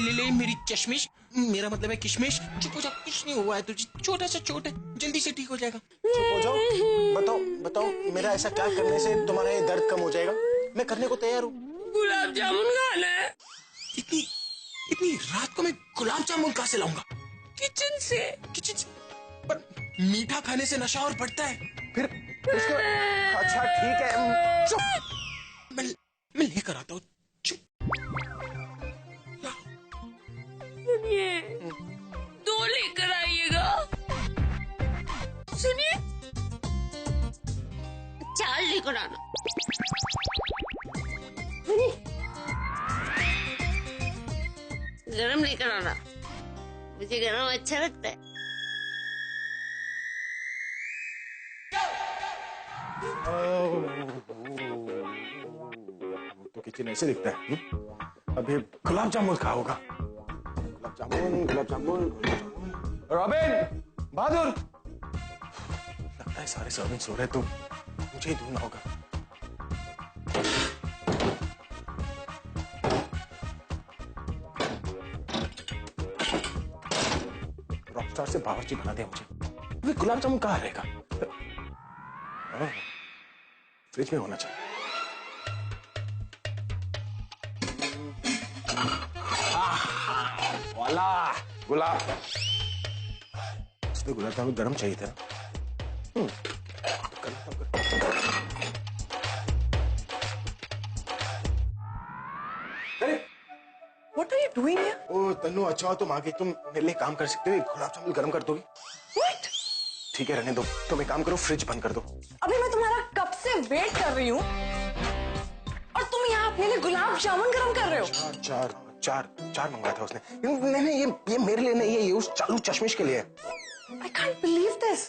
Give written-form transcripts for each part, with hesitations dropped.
ले ले मेरी चश्मिश, मेरा मतलब है किशमिश। चुप हो जा, कुछ नहीं हुआ है तुझे, छोटा सा चोट है, जल्दी से ठीक हो जाएगा। चुप हो जाओ। बताओ बताओ, मेरा ऐसा क्या करने से तुम्हारा ये दर्द कम हो जाएगा? मैं करने को तैयार हूँ। गुलाब जामुन खाना है। इतनी इतनी रात को मैं गुलाब जामुन कहाँ से लाऊंगा? किचन से। पर मीठा खाने से नशा और बढ़ता है। फिर उसको अच्छा ठीक है, चुप। मैं लेकर आता हूँ, चुप। सुनिए, 2 लेकर आइएगा। सुनिए, 4 लेकर आना। सुनिए, गरम लेकर आना, मुझे गरम अच्छा लगता है। तो किचन ऐसे दिखता है। अभी गुलाब जामुन कहाँ होगा? गुलाब जामुन, गुलाब जामुन, गुलाब जामुन। रॉबिन, बहादुर। लगता है सारे सर्वेंट सो रहे तो मुझे ही ढूंढना होगा। रॉकस्टार से बावर्ची बना दिया मुझे। अभी गुलाब जामुन कहाँ रहेगा? फ्रिज में होना चाहिए। वाला गुलाब। इसलिए गुलाब जामुन गरम चाहिए था। What are you doing here? ओ तन्नू, अच्छा तुम आगे, तुम मेरे लिए काम कर सकते हो। गुलाब जामुन गरम कर दोगी? What? ठीक है, रहने दो। तुम एक काम करो, फ्रिज बंद कर दो। अभी मैं तुम्हारा कब से वेट कर रही हूँ और तुम यहाँ अपने लिए गुलाब जामुन गरम कर रहे हो। चार मंगाया था उसने। नहीं, ये मेरे लिए नहीं है, ये उस चालू चश्मिश के लिए है। I can't believe this.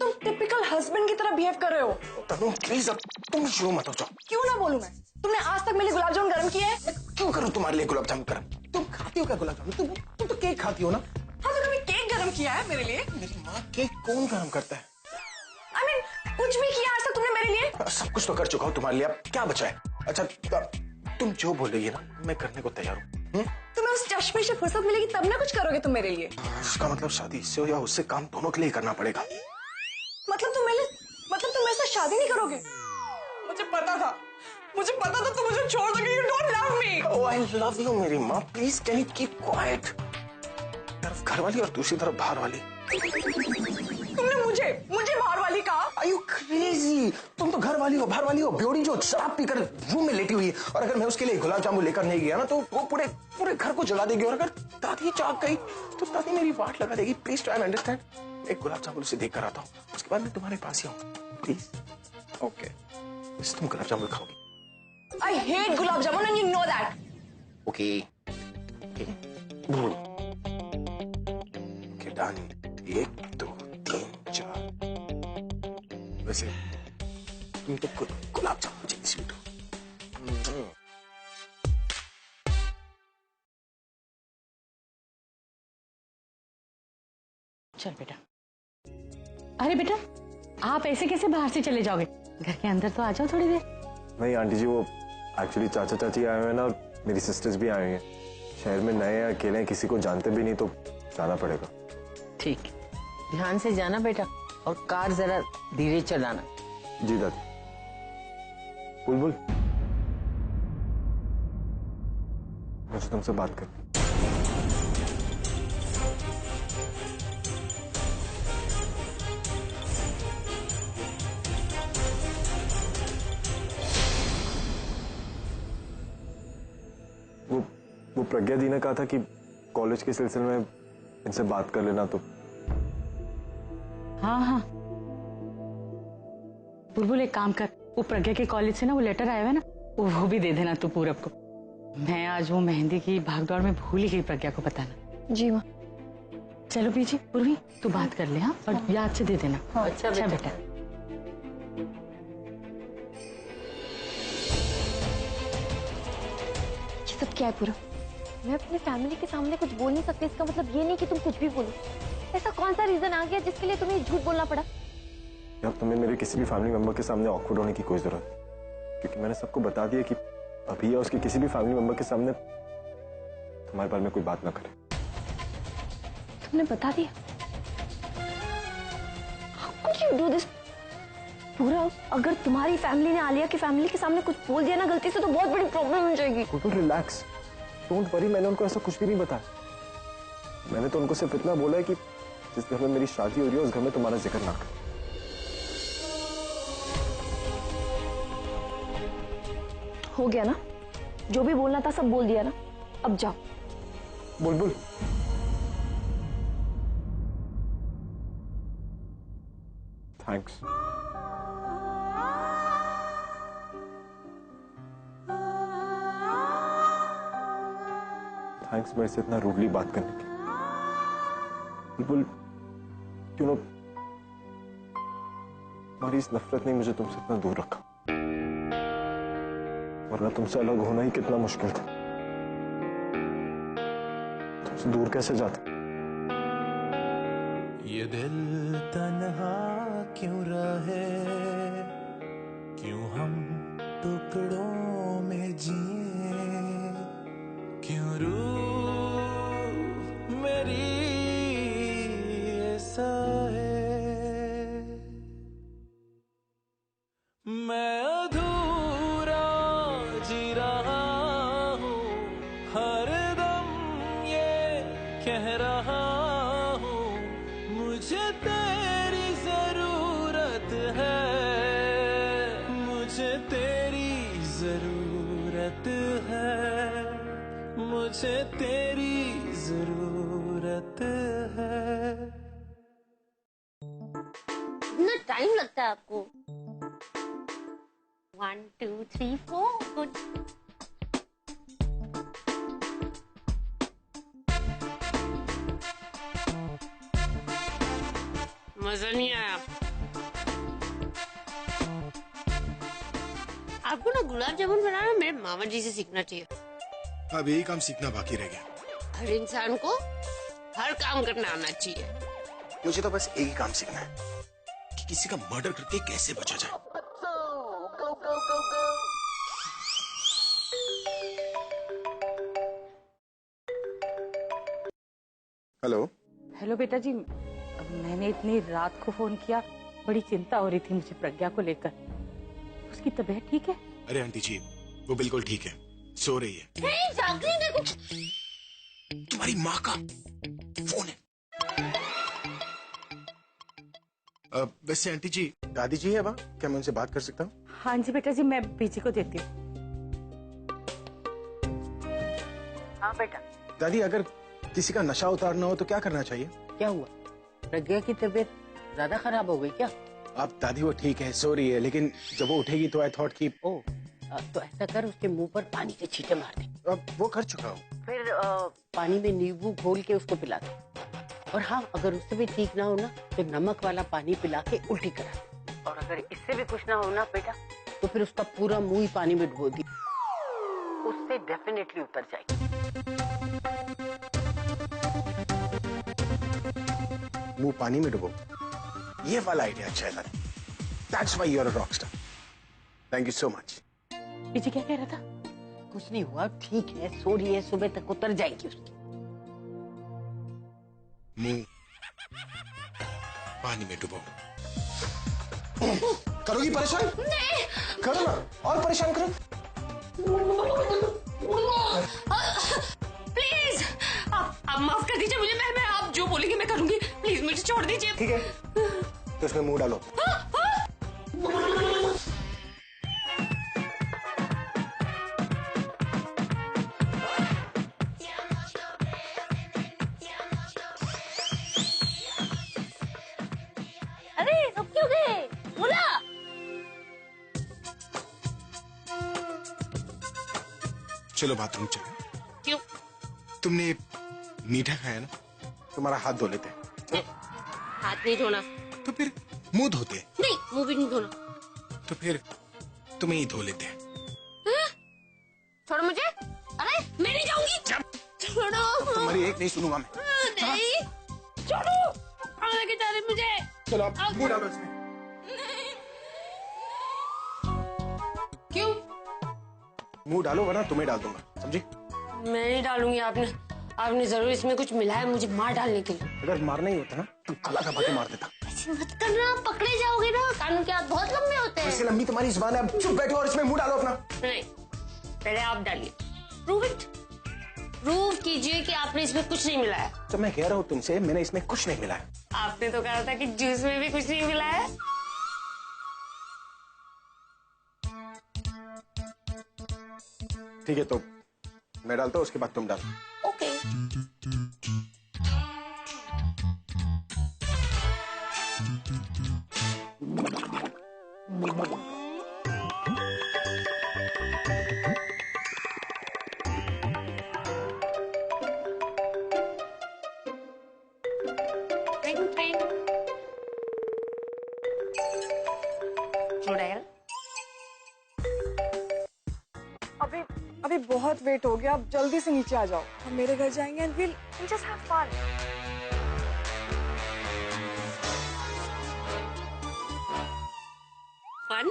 तुम टिपिकल हस्बैंड की तरह बिहेव कर रहे हो। तन्नू प्लीज, अब तुम शुरू मत हो जाओ। क्यों ना बोलूं मैं? तुमने आज तक मेरे लिए गुलाब जामुन गरम किए हैं? क्यों करूं तुम्हारे लिए गुलाब जामुन गरम? तुम खाती हो क्या गुलाब जामुन? तुम तो केक खाती हो ना? हाँ, तो कभी केक गरम किया है मेरे लिए? मेरी माँ, केक कौन गरम करता है? I mean, कुछ भी किया आज तक तुमने मेरे लिए? सब कुछ तो कर चुका हूँ तुम्हारे लिए, अब क्या बचा है? अच्छा, तुम जो बोल रही है ना, मैं करने को तैयार हूँ। तुम्हें उस चश्मे से फुर्सत मिलेगी तब ना कुछ करोगे तुम मेरे लिए। उसका मतलब शादी इससे हो या उससे, काम दोनों के लिए करना पड़ेगा। मतलब तुम मेरे साथ शादी नहीं करोगे? मुझे पता था तुम मुझे छोड़ दोगे। You don't love me. Oh, I love you, मेरी माँ। Please can you keep quiet? तरफ घर वाली और दूसरी तरफ बाहर वाली। तुमने मुझे बाहर वाली कहा? Are you crazy? तुम तो घर वाली हो, बाहर वाली हो, ब्योड़ी जो शराब पीकर रूम में लेटी हुई है। और अगर मैं उसके लिए गुलाब जामुन लेकर नहीं गया ना, तो वो पूरे घर को जला देगी। और अगर दादी जाग गई तो दादी मेरी वाट लगा देगी। Please try and understand. एक गुलाब जामुन उसे देख कर आता हूँ, उसके बाद मैं तुम्हारे पास ही आऊँ, प्लीज। ओके, तुम gulab jamun खाओगी? I hate gulab jamun and you know that. Okay. Okay, done. 1, 2, 3, 4। वैसे तुम तो गुलाब जामुन जैसी स्वीट हो। चल बेटा। अरे बेटा, आप ऐसे कैसे बाहर से चले जाओगे? घर के अंदर तो आ जाओ थोड़ी देर। नहीं आंटी जी, वो एक्चुअली चाचा चाची आए हुए हैं ना, और मेरी सिस्टर्स भी आए हुए हैं। शहर में नए हैं, अकेले हैं, किसी को जानते भी नहीं, तो जाना पड़ेगा। ठीक, ध्यान से जाना बेटा, और कार जरा धीरे चलाना। जी दादी। बुलबुल, मुझे तुमसे बात करनी। वो प्रज्ञा दी ने कहा था कि कॉलेज के सिलसिले में इनसे बात कर लेना, तो हाँ बुलबुल, एक काम कर, वो प्रज्ञा के कॉलेज से ना वो लेटर आया है ना, वो भी दे देना तू पूरब को। मैं आज वो मेहंदी की भागदौड़ में भूल ही गई प्रज्ञा को बताना। जी माँ। चलो पीछे पूर्वी, तू बात कर ले। हाँ, और याद से दे देना। हाँ, अच्छा बेटा। ये सब क्या है पूरा? मैं अपने फैमिली के सामने कुछ बोल नहीं सकती, इसका मतलब ये नहीं कि तुम कुछ भी बोलो। ऐसा कौन सा रीजन आ गया जिसके लिए तुम्हें झूठ बोलना पड़ा? यार, तुम्हें मेरे किसी भी फैमिली मेंबर के सामने ऑकवर्ड होने की कोई जरूरत नहीं, क्योंकि मैंने सबको बता दिया कि अभी या उसके किसी भी फैमिली मेंबर के सामने तुम्हारे बारे में कोई बात ना करे। तुमने बता दिया? How could you do this? पूरा अगर तुम्हारी फैमिली ने आलिया की फैमिली के सामने कुछ बोल दिया ना गलती से तो बहुत बड़ी प्रॉब्लम हो जाएगी। रिलैक्स, डोंट वरी, मैंने उनको ऐसा कुछ भी नहीं बताया। मैंने तो उनको सिर्फ इतना बोला है कि जिस घर में मेरी शादी हो रही है उस घर में तुम्हारा जिक्र ना कर। हो गया ना, जो भी बोलना था सब बोल दिया ना, अब जाओ। बुलबुल, थैंक्स। थैंक्स मेरे से इतना रूडली बात करने के। बुलबुल, क्यों ना तुम्हारी इस नफरत ने मुझे तुमसे इतना दूर रखा, वरना तुमसे अलग होना ही कितना मुश्किल था। तुमसे दूर कैसे जाता। ये दिल तन्हा क्यों रहे, क्यों हम टुकड़ों में जिए, क्यों रूह मेरी ऐसा है, मैं अधूरा जी रहा हूँ, हर दम ये कह रहा हूँ, मुझे तेरी जरूरत है, मुझे तेरी जरूरत है, मुझे तेरी जरूरत है। इतना टाइम लगता है आपको? 1 2 3 4 गुड। मजा नहीं आया। आपको ना गुलाब जामुन बनाना मेरे मामा जी से सीखना चाहिए। अब यही काम सीखना बाकी रह गया। हर इंसान को हर काम करना आना चाहिए। मुझे तो बस एक ही काम सीखना है कि किसी का मर्डर करके कैसे बचा जाए। हेलो। हेलो बेटा जी, मैंने इतनी रात को फोन किया, बड़ी चिंता हो रही थी मुझे प्रज्ञा को लेकर। उसकी तबीयत ठीक है? अरे आंटी जी, वो बिल्कुल ठीक है, सो रही है। जाग रही देखो। तुम्हारी माँ का फोन है। वैसे आंटी जी, दादी जी है वहाँ, क्या मैं उनसे बात कर सकता हूँ? हाँ जी बेटा जी, मैं बीजी को देती हूँ। हाँ बेटा। दादी, अगर किसी का नशा उतारना हो तो क्या करना चाहिए? क्या हुआ? प्रज्ञा की तबीयत ज्यादा खराब हो गई क्या? अब दादी वो ठीक है, सो रही है, लेकिन जब वो उठेगी तो आई थॉट कि ओ, तो ऐसा कर, उसके मुंह पर पानी के छींटे मार दे। अब वो कर चुका हूँ। फिर पानी में नींबू घोल के उसको पिला दे। और हाँ, अगर उससे भी ठीक ना हो ना तो नमक वाला पानी पिला के उल्टी करा दे। और अगर इससे भी कुछ ना हो ना बेटा, तो फिर उसका पूरा मुंह ही पानी में डुबो दी, उससे डेफिनेटली उतर जाएगी। मुंह पानी में डुबो, ये वाला आइडिया अच्छा है दादी। That's why you're a rock star. Thank you so much. बीजी क्या कह रहा था? कुछ नहीं हुआ, ठीक है, सो रही है, सुबह तक उतर जाएगी उसकी। मुंह पानी में डुबो। करोगी परेशान? नहीं। करो ना, और परेशान करो। प्लीज आप माफ कर दीजिए मुझे। मैं आप जो बोलेंगे मैं करूंगी। प्लीज मुझे छोड़ दीजिए। ठीक है, तो इसमें मुंह डालो। अरे सब क्यों गए? बोला। चलो बाथरूम चलो। क्यों? तुमने मीठा खाया ना? तुम्हारा हाथ धो लेते हैं। हाथ नहीं धोना। तो फिर मुंह धोते हैं। नहीं, मुंह भी नहीं धोना। तो फिर तुम्हें ही धो लेते हैं। छोड़ो मुझे। अरे मैं नहीं जाऊंगी। छोड़ो। तुम्हारी एक नहीं सुनूंगा मैं। नहीं, छोड़ो। आगे के जा रहे मुझे। चलो आप मुंह डालो इसमें। क्यों? मुंह डालो वरना तुम्हें डाल दूंगा, समझी? मैं नहीं डालूंगी। आपने जरूर इसमें कुछ मिला है मुझे मार डालने के लिए। अगर मारना ही होता ना तो गला दबा के मार देता। ऐसे मत करना, पकड़े जाओगे ना। कानून के हाथ बहुत लंबे होते हैं। इससे लंबी तुम्हारी जुबान है, अब चुप बैठो और इसमें मुंह डालो अपना। नहीं, पहले आप डालिए। प्रूव इट, प्रूव कीजिए कि आपने इसमें कुछ नहीं मिलाया। तो मैं कह रहा हूँ तुमसे, मैंने इसमें कुछ नहीं मिलाया। आपने तो कहा था कि जूस में भी कुछ नहीं मिला है। ठीक है, तो मैं डालता हूँ, उसके बाद तुम डालो। ओके। अभी बहुत वेट हो गया, आप जल्दी से नीचे आ जाओ। हम मेरे घर जाएंगे and we'll just have fun. Fun?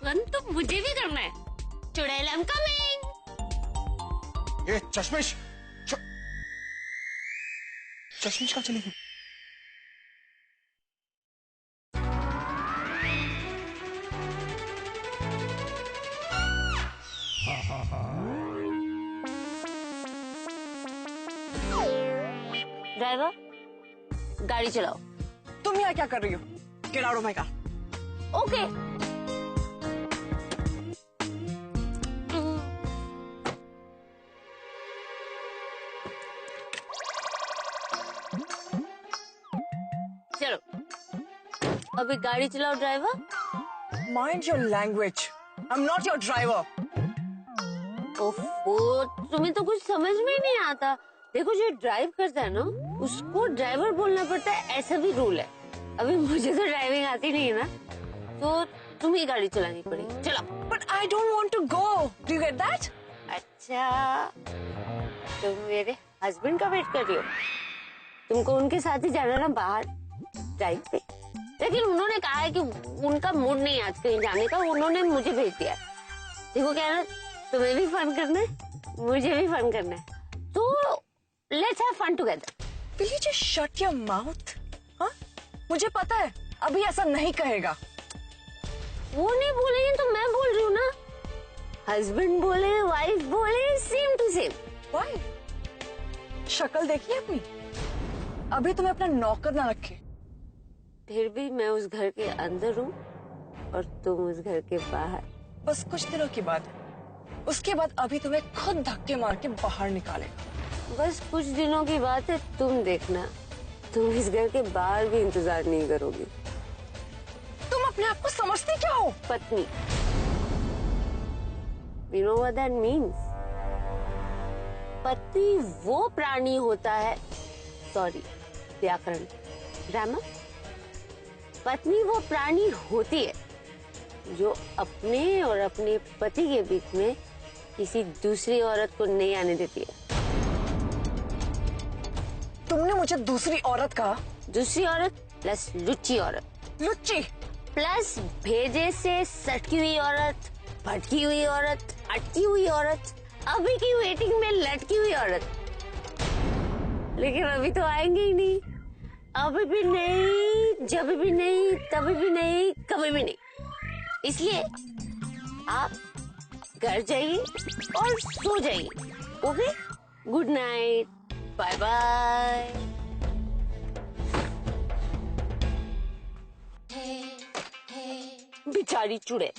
Fun तो मुझे भी करना है। चुड़ैल, I'm coming. ये चश्मिश चश्मिश कहाँ चली गई? ड्राइवर, गाड़ी चलाओ। तुम यहाँ क्या कर रही हो? Get out of my car. Okay. चलो, अभी गाड़ी चलाओ driver. Mind your language. I'm not your driver. ओफो, तुम्हें तो कुछ समझ में नहीं आता। देखो, जो ड्राइव करता है ना उसको ड्राइवर बोलना पड़ता है, ऐसा भी रूल है। अभी मुझे तो ड्राइविंग आती नहीं है ना, तो तुम्हें गाड़ी चलानी पड़ेगी। चलो। But I don't want to go. Do you get that? अच्छा, तुम मेरे हस्बैंड का वेट कर रही हो? तुमको उनके साथ ही जाना ना बाहर ड्राइव पे, लेकिन उन्होंने कहा है कि उनका मूड नहीं आज कहीं जाने का, उन्होंने मुझे भेज दिया। देखो क्या ना, तुम्हें भी फन करना है, मुझे भी फन करना है, तो let's have fun together. Will you just shut your mouth? हाँ? मुझे पता है अभी ऐसा नहीं कहेगा। वो नहीं बोलेंगे तो मैं बोल रही हूँ ना। हस्बैंड बोले, वाइफ बोले, सेम टू सेम। वाइफ? शक्ल देखिए अपनी। अभी तुम्हें अपना नौकर ना रखे। फिर भी मैं उस घर के अंदर हूँ और तुम उस घर के बाहर। बस कुछ दिनों की बात है, उसके बाद अभी तुम्हें खुद धक्के मार के बाहर निकालेगा। बस कुछ दिनों की बात है, तुम देखना, तुम इस घर के बाहर भी इंतजार नहीं करोगी। तुम अपने आप को समझती क्या हो? पत्नी। You know what that means? पत्नी वो प्राणी होता है, सॉरी व्याकरण, ग्रामर। पत्नी वो प्राणी होती है जो अपने और अपने पति के बीच में किसी दूसरी औरत को नहीं आने देती है। तुमने मुझे दूसरी औरत कहा? दूसरी औरत प्लस लुच्ची औरत, लुच्ची प्लस भेजे से सटकी हुई औरत, भटकी हुई औरत, अटकी हुई औरत, अभी की वेटिंग में लटकी हुई औरत। लेकिन अभी तो आएंगे ही नहीं, अभी भी नहीं, जब भी नहीं, तभी भी नहीं, कभी भी नहीं। इसलिए आप घर जाइए और सो जाइए। Okay, good night, bye bye. बेचारी चुड़ैल।